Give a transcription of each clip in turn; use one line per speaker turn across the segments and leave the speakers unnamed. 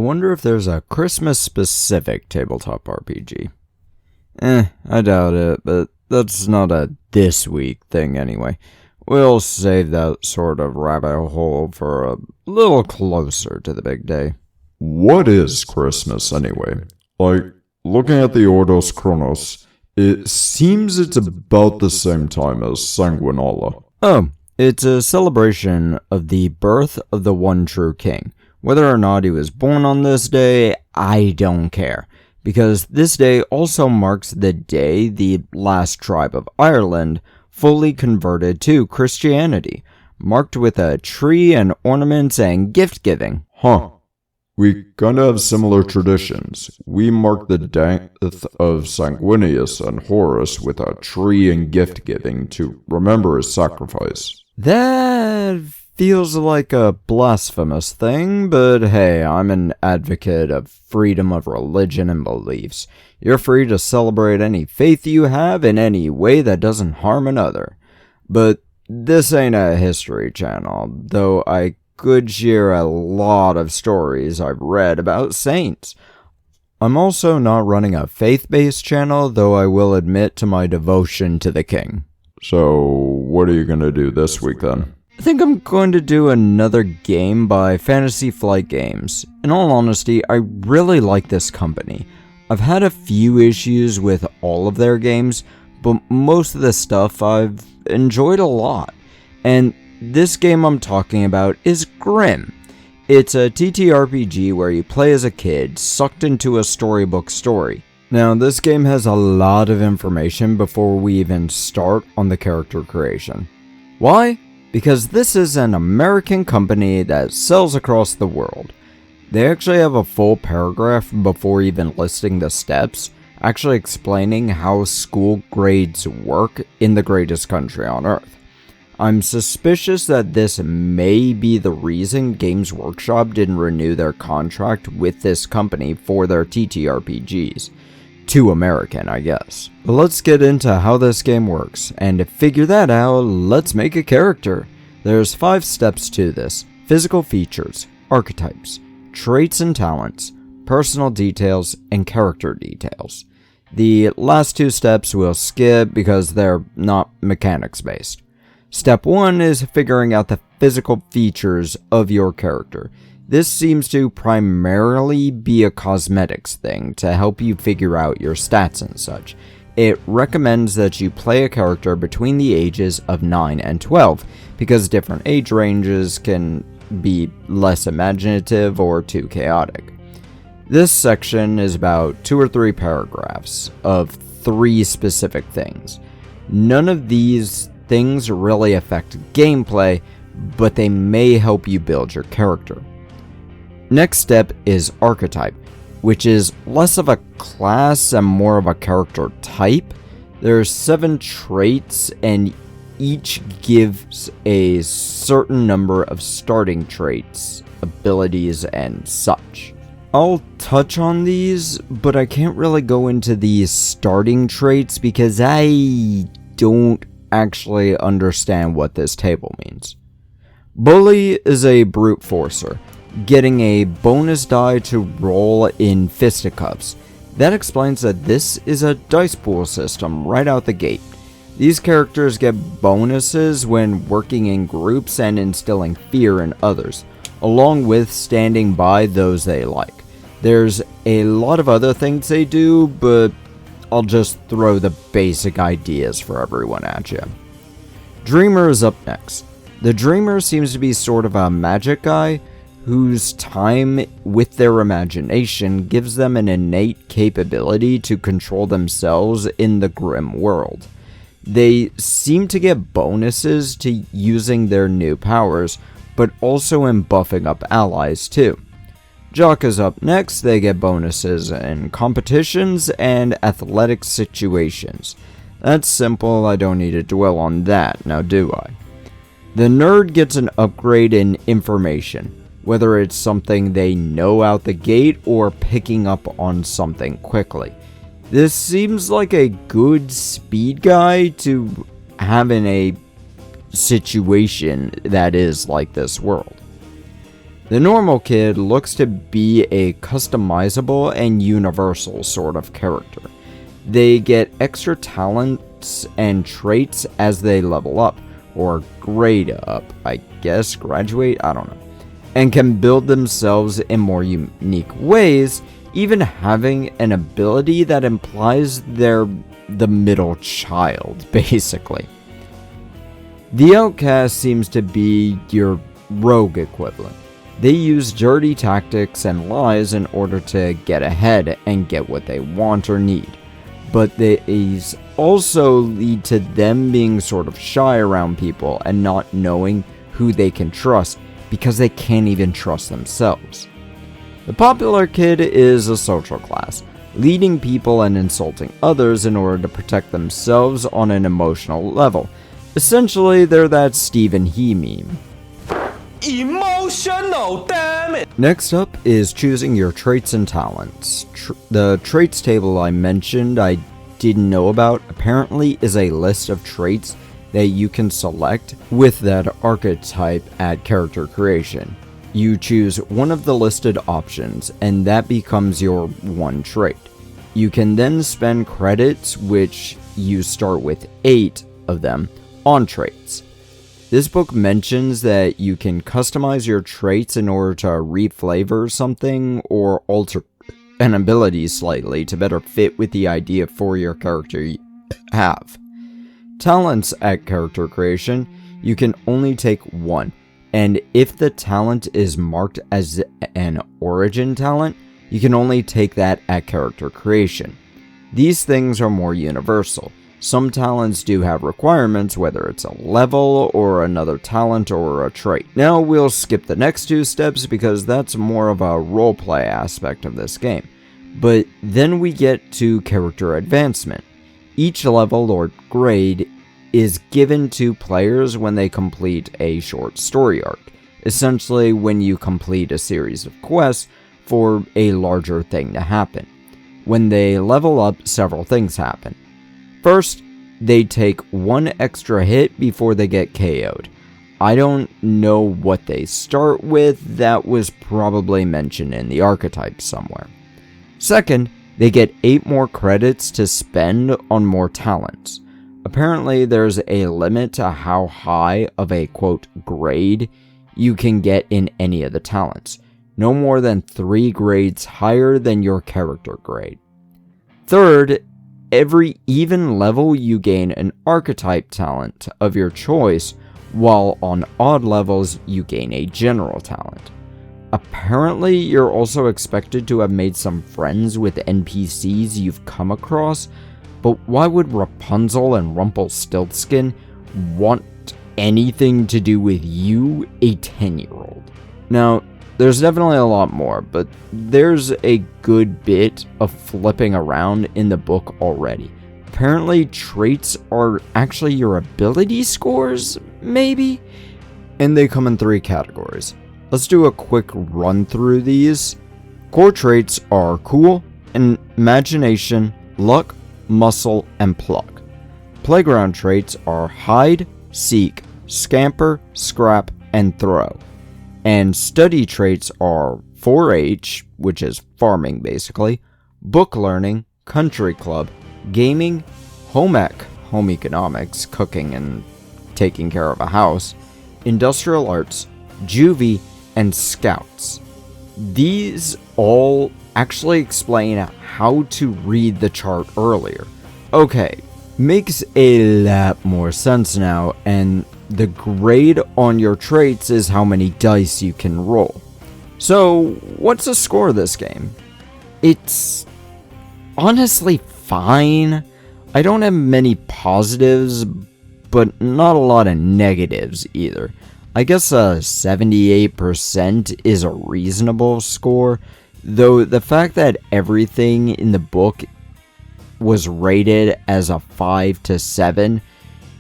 wonder if there's a Christmas-specific tabletop RPG. I doubt it, but that's not a this week thing anyway. We'll save that sort of rabbit hole for a little closer to the big day.
What is Christmas anyway? Like, looking at the Ordos Chronos, it seems it's about the same time as Sanguinola.
Oh, it's a celebration of the birth of the one true king. Whether or not he was born on this day, I don't care, because this day also marks the day the last tribe of Ireland fully converted to Christianity, marked with a tree and ornaments and gift-giving.
Huh. We kinda have similar traditions. We mark the death of Sanguinius and Horus with a tree and gift-giving to remember his sacrifice.
That feels like a blasphemous thing, but hey, I'm an advocate of freedom of religion and beliefs. You're free to celebrate any faith you have in any way that doesn't harm another. But this ain't a history channel, though I could share a lot of stories I've read about saints. I'm also not running a faith-based channel, though I will admit to my devotion to the king.
So, what are you gonna do this week then?
I think I'm going to do another game by Fantasy Flight Games. In all honesty, I really like this company. I've had a few issues with all of their games, but most of the stuff I've enjoyed a lot. And this game I'm talking about is Grimm. It's a TTRPG where you play as a kid, sucked into a storybook story. Now, this game has a lot of information before we even start on the character creation. Why? Because this is an American company that sells across the world. They actually have a full paragraph before even listing the steps, actually explaining how school grades work in the greatest country on Earth. I'm suspicious that this may be the reason Games Workshop didn't renew their contract with this company for their TTRPGs. Too American, I guess. But let's get into how this game works, and to figure that out, let's make a character. There's 5 steps to this: physical features, archetypes, traits and talents, personal details, and character details. The last 2 steps we'll skip because they're not mechanics based. Step 1 is figuring out the physical features of your character. This seems to primarily be a cosmetics thing to help you figure out your stats and such. It recommends that you play a character between the ages of 9 and 12, because different age ranges can be less imaginative or too chaotic. This section is about 2 or 3 paragraphs of 3 specific things. None of these things really affect gameplay, but they may help you build your character. Next step is archetype, which is less of a class and more of a character type. There are 7 traits, and each gives a certain number of starting traits, abilities, and such. I'll touch on these, but I can't really go into these starting traits because I don't actually understand what this table means. Bully is a brute forcer, getting a bonus die to roll in fisticuffs. That explains that this is a dice pool system right out the gate. These characters get bonuses when working in groups and instilling fear in others, along with standing by those they like. There's a lot of other things they do, but I'll just throw the basic ideas for everyone at you. Dreamer is up next. The Dreamer seems to be sort of a magic guy whose time with their imagination gives them an innate capability to control themselves in the Grimm world. They seem to get bonuses to using their new powers, but also in buffing up allies too. Jock is up next. They get bonuses in competitions and athletic situations. That's simple, I don't need to dwell on that, now do I? The Nerd gets an upgrade in information, whether it's something they know out the gate or picking up on something quickly. This seems like a good speed guy to have in a situation that is like this world. The normal kid looks to be a customizable and universal sort of character. They get extra talents and traits as they level up, or grade up, I guess, graduate, I don't know, and can build themselves in more unique ways, even having an ability that implies they're the middle child, basically. The outcast seems to be your rogue equivalent. They use dirty tactics and lies in order to get ahead and get what they want or need. But these also lead to them being sort of shy around people and not knowing who they can trust because they can't even trust themselves. The popular kid is a social class, leading people and insulting others in order to protect themselves on an emotional level. Essentially, they're that Stephen He meme.
Emotional, damn it!
Next up is choosing your traits and talents. The traits table I mentioned I didn't know about apparently is a list of traits that you can select with that archetype at character creation. You choose one of the listed options and that becomes your one trait. You can then spend credits, which you start with 8 of them, on traits. This book mentions that you can customize your traits in order to reflavor something or alter an ability slightly to better fit with the idea for your character you have. Talents at character creation, you can only take one, and if the talent is marked as an origin talent, you can only take that at character creation. These things are more universal. Some talents do have requirements, whether it's a level or another talent or a trait. Now we'll skip the next 2 steps because that's more of a roleplay aspect of this game. But then we get to character advancement. Each level or grade is given to players when they complete a short story arc, essentially when you complete a series of quests for a larger thing to happen. When they level up, several things happen. First, they take 1 extra hit before they get KO'd. I don't know what they start with, that was probably mentioned in the archetype somewhere. Second, they get 8 more credits to spend on more talents. Apparently there's a limit to how high of a quote grade you can get in any of the talents. No more than 3 grades higher than your character grade. Third, every even level you gain an archetype talent of your choice, while on odd levels you gain a general talent. Apparently, you're also expected to have made some friends with NPCs you've come across, but why would Rapunzel and Rumpelstiltskin want anything to do with you, a 10-year-old? Now, there's definitely a lot more, but there's a good bit of flipping around in the book already. Apparently, traits are actually your ability scores, maybe? And they come in 3 categories. Let's do a quick run through these. Core traits are cool, imagination, luck, muscle, and pluck. Playground traits are hide, seek, scamper, scrap, and throw. And study traits are 4-H, which is farming basically, book learning, country club, gaming, home ec, home economics, cooking and taking care of a house, industrial arts, juvie, and scouts. These all actually explain how to read the chart earlier. Okay, makes a lot more sense now, and the grade on your traits is how many dice you can roll. So, what's the score of this game? It's honestly fine. I don't have many positives, but not a lot of negatives either. I guess a 78% is a reasonable score, though the fact that everything in the book was rated as a 5 to 7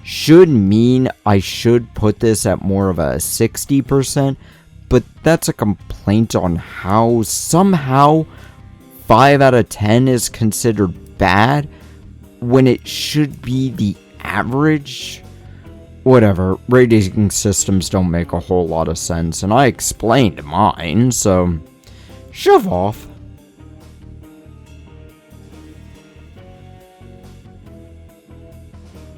should mean I should put this at more of a 60%, but that's a complaint on how somehow 5 out of 10 is considered bad when it should be the average. whatever, rating systems don't make a whole lot of sense, and I explained mine, so shove off.